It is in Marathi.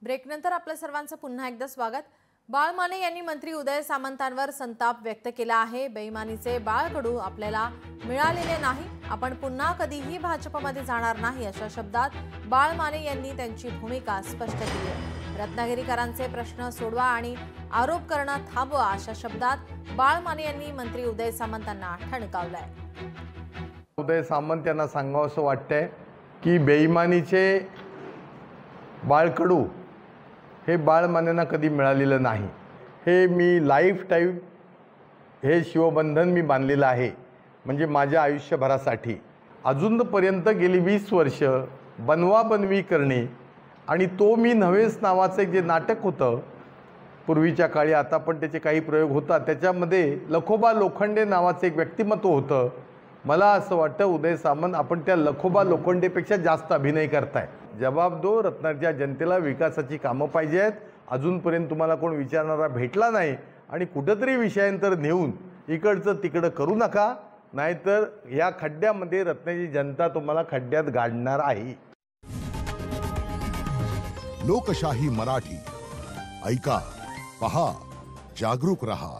ब्रेकनंतर आपल्या सर्वांचं पुन्हा एकदा स्वागत। बाळ माने यांनी मंत्री उदय सामंतांवर संताप व्यक्त केला आहे। बेईमानीचे बाळकडू आपल्याला मिळालेले नाही, आपण पुन्हा कधीही भाजपमध्ये जाणार नाही अशा शब्दात बाळ माने यांनी त्यांची भूमिका स्पष्ट केली आहे। रत्नागिरीकरांचे प्रश्न सोडवा आणि आरोप करणं थांबवा अशा शब्दात बाळ माने यांनी मंत्री उदय सामंतांना ठणकावलंय। उदय सामंत यांना सांगावंसं वाटतंय की बेईमानीचे बाळकडू हे बाळ मानेंना कधी मिळालेलं नाही। हे मी लाईफ टाईम हे शिवबंधन मी बांधलेलं आहे, म्हणजे माझ्या आयुष्यभरासाठी। अजूनपर्यंत गेली 20 वर्ष बनवाबनवी करणे आणि तो मी नव्हेच नावाचं जे नाटक होतं पूर्वीच्या काळी, आता पण त्याचे काही प्रयोग होतात, त्याच्यामध्ये लखोबा लोखंडे नावाचं एक व्यक्तिमत्व होतं। मला असं वाटतं उदय सामंत आपण त्या लखोबा लोखंडेपेक्षा जास्त अभिनय करताय। जबाब दो, रत्नागिरीच्या जनतेला विकासाची कामं पाहिजे आहेत। अजूनपर्यंत तुम्हाला कोण विचारणारा भेटला नाही आणि कुठेतरी विषयांतर नेऊन इकडचं तिकडं करू नका, नाहीतर या खड्ड्यामध्ये रत्नागिरी जनता तुम्हाला खड्ड्यात गाडणार आहे। लोकशाही मराठी ऐका, पहा, जागरूक रहा।